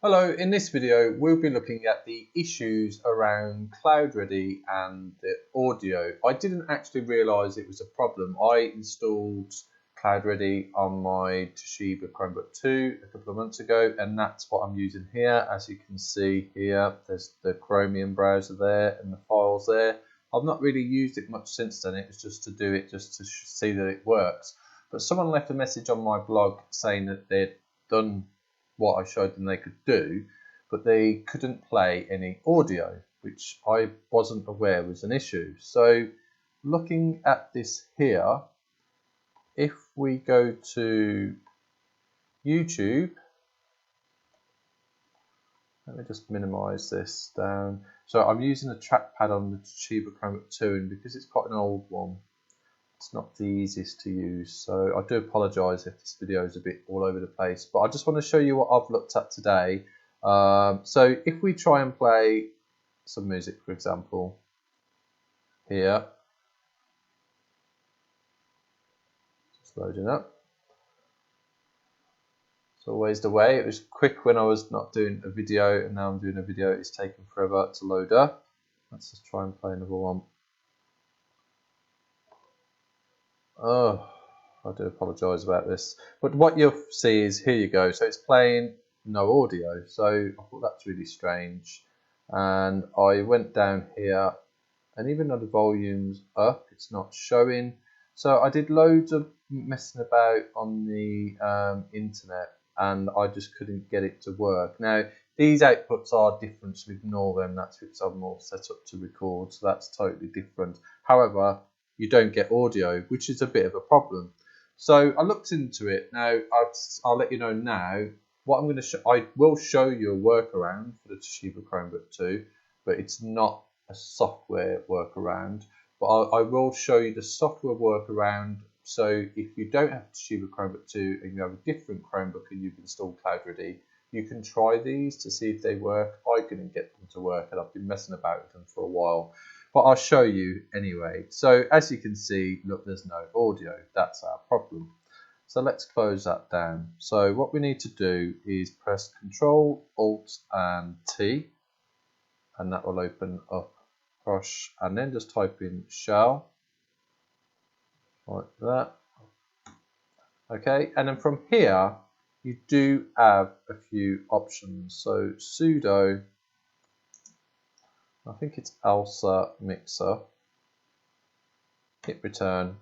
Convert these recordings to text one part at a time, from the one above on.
Hello, in this video we'll be looking at the issues around CloudReady and the audio. I didn't actually realise it was a problem. I installed CloudReady on my Toshiba Chromebook 2 a couple of months ago, and that's what I'm using here. As you can see here, there's the Chromium browser there and the files there. I've not really used it much since then. It was just to do it just to see that it works. But someone left a message on my blog saying that they'd done what I showed them they could do, but they couldn't play any audio, which I wasn't aware was an issue. So looking at this here, if we go to YouTube, let me just minimize this down. So I'm using a trackpad on the Toshiba Chromebook 2, and because it's quite an old one, it's not the easiest to use, so I do apologise if this video is a bit all over the place, but I just want to show you what I've looked at today. So if we try and play some music, for example, here, just loading up. It's always the way. It was quick when I was not doing a video, and now I'm doing a video. It's taking forever to load up. Let's just try and play another one. Oh, I do apologise about this, but what you'll see is, here you go, so it's playing no audio, so I thought that's really strange, and I went down here, and even though the volume's up, it's not showing. So I did loads of messing about on the internet, and I just couldn't get it to work. Now these outputs are different, so ignore them. That's because I'm all set up to record, so that's totally different. However, you don't get audio, which is a bit of a problem. So I looked into it. Now I'll let you know now what I'm going to show. I will show you a workaround for the Toshiba Chromebook 2, but it's not a software workaround. But I will show you the software workaround. So if you don't have Toshiba Chromebook 2 and you have a different Chromebook and you've installed CloudReady, you can try these to see if they work. I couldn't get them to work, and I've been messing about with them for a while. But I'll show you anyway. So as you can see, look, there's no audio. That's our problem. So let's close that down. So what we need to do is press Control, Alt and T, and that will open up Crush, and then just type in shell, like that. Okay, and then from here, you do have a few options. So sudo, I think it's Alsa mixer, hit return,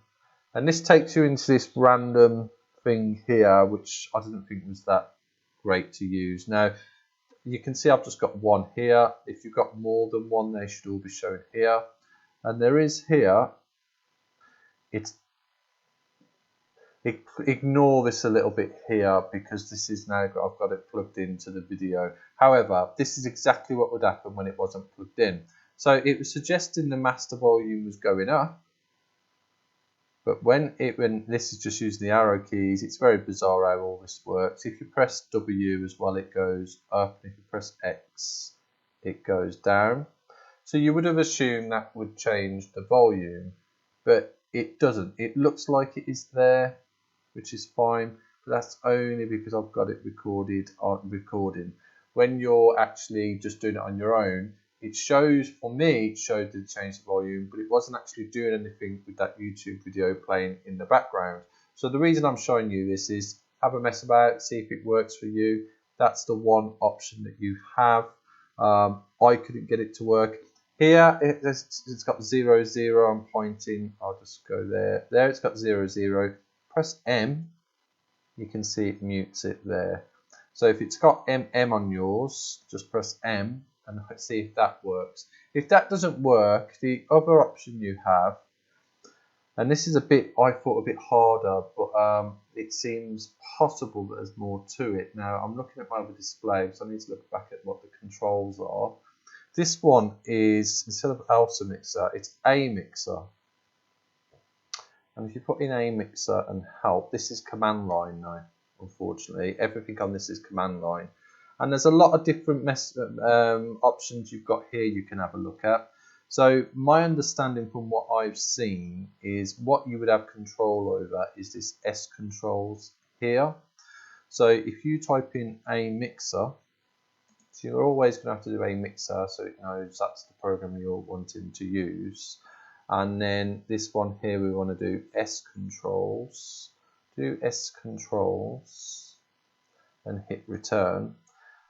and this takes you into this random thing here, which I didn't think was that great to use. Now you can see I've just got one here. If you've got more than one, they should all be shown here, and there is here. Ignore this a little bit here because this is now I've got it plugged into the video. However, this is exactly what would happen when it wasn't plugged in. So it was suggesting the master volume was going up, but when this is just using the arrow keys, it's very bizarre how all this works. If you press W as well, it goes up, and if you press X, it goes down. So you would have assumed that would change the volume, but it doesn't. It looks like it is there, which is fine, but that's only because I've got it recorded on recording. When you're actually just doing it on your own, it shows, for me, it showed that it changed the volume, but it wasn't actually doing anything with that YouTube video playing in the background. So the reason I'm showing you this is have a mess about, see if it works for you. That's the one option that you have. I couldn't get it to work. Here it's got 0, 0, I'm pointing, I'll just go there. There it's got 0, 0. Press M, you can see it mutes it there. So if it's got MM on yours, just press M and see if that works. If that doesn't work, the other option you have, and this is a bit, I thought a bit harder, but it seems possible that there's more to it. Now I'm looking at my other display, so I need to look back at what the controls are. This one is, instead of Alsa mixer, it's A mixer. And if you put in A mixer and help, this is command line now, unfortunately. Everything on this is command line. And there's a lot of different options you've got here you can have a look at. So my understanding from what I've seen is what you would have control over is this S controls here. So if you type in A mixer, So you're always going to have to do a mixer so it knows that's the program you're wanting to use. And then this one here, we want to do S controls. Do S controls and hit return.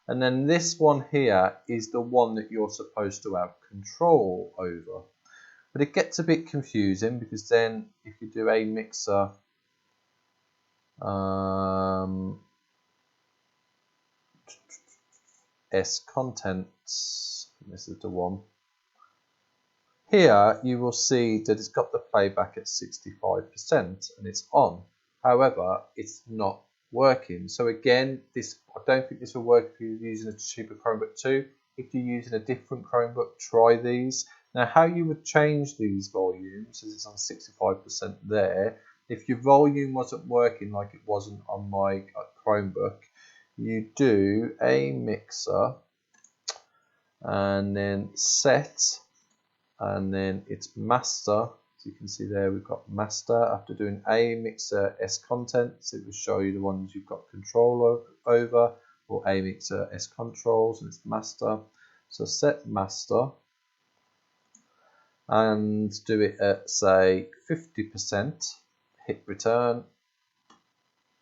And then this one here is the one that you're supposed to have control over. But it gets a bit confusing because then if you do a mixer, S contents, this is the one. Here you will see that it's got the playback at 65% and it's on. However, it's not working. So again, I don't think this will work if you're using a Toshiba Chromebook 2. If you're using a different Chromebook, try these. Now how you would change these volumes, as it's on 65% there, if your volume wasn't working like it wasn't on my Chromebook, you do a mixer and then set, and then it's master. So you can see there we've got master. After doing a mixer S contents, it will show you the ones you've got control over, or a mixer S controls, and it's master. So set master and do it at say 50%, hit return,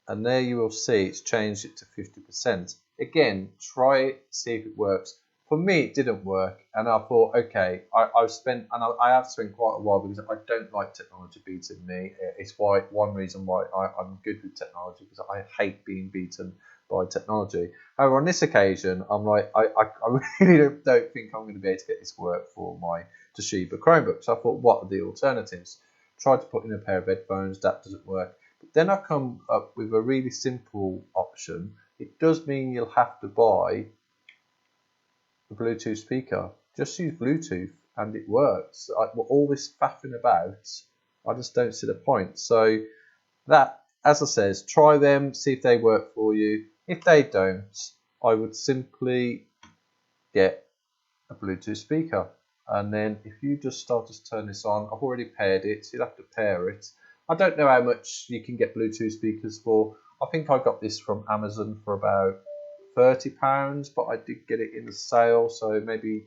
and there you will see it's changed it to 50%. Again, try it, see if it works. For me, it didn't work, and I thought, okay, I have spent quite a while because I don't like technology beating me. It's one reason why I'm good with technology, because I hate being beaten by technology. However, on this occasion, I'm like, I really don't think I'm going to be able to get this work for my Toshiba Chromebook. So I thought, what are the alternatives? Tried to put in a pair of headphones, that doesn't work. But then I come up with a really simple option. It does mean you'll have to buy a Bluetooth speaker. Just use Bluetooth and it works. All this faffing about, I just don't see the point. So that, as I says, try them, see if they work for you. If they don't, I would simply get a Bluetooth speaker. And then if you just start to turn this on, I've already paired it, so you'll have to pair it. I don't know how much you can get Bluetooth speakers for. I think I got this from Amazon for about £30, but I did get it in the sale, so maybe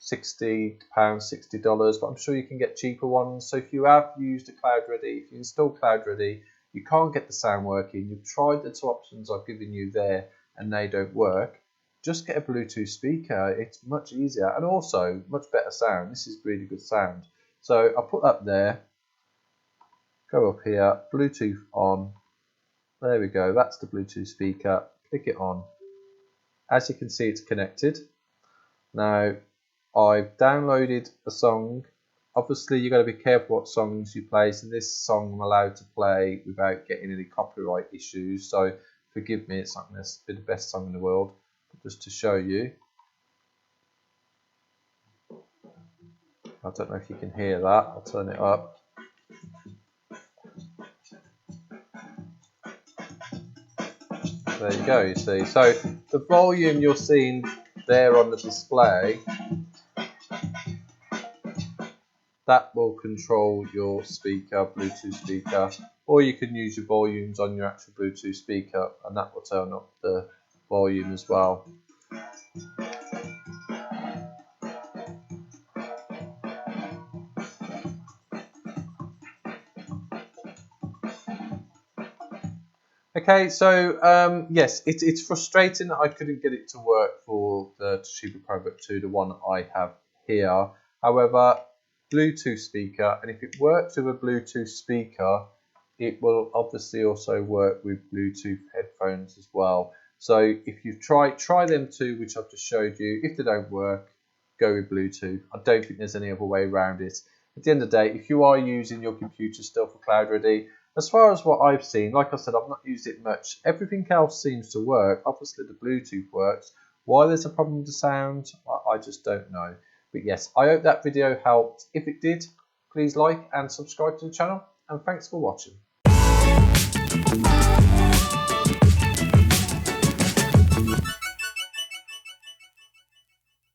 £60, $60, but I'm sure you can get cheaper ones. So if you have used a CloudReady, if you install CloudReady, you can't get the sound working, you've tried the two options I've given you there and they don't work, just get a Bluetooth speaker. It's much easier and also much better sound. This is really good sound. So I'll put that there, go up here, Bluetooth on, there we go, that's the Bluetooth speaker, click it on. As you can see, it's connected. Now I've downloaded a song. Obviously you've got to be careful what songs you play, so this song I'm allowed to play without getting any copyright issues, so forgive me, it's not going to be the best song in the world, but just to show you. I don't know if you can hear that, I'll turn it up. There you go, you see. So the volume you're seeing there on the display, that will control your speaker, Bluetooth speaker, or you can use your volumes on your actual Bluetooth speaker and that will turn up the volume as well. Okay, so yes, it's frustrating that I couldn't get it to work for the Toshiba Chromebook 2, the one I have here. However, Bluetooth speaker, and if it works with a Bluetooth speaker, it will obviously also work with Bluetooth headphones as well. So if you try them two, which I've just showed you. If they don't work, go with Bluetooth. I don't think there's any other way around it. At the end of the day, if you are using your computer still for CloudReady, as far as what I've seen, like I said, I've not used it much. Everything else seems to work. Obviously, the Bluetooth works. Why there's a problem with the sound, I just don't know. But yes, I hope that video helped. If it did, please like and subscribe to the channel. And thanks for watching.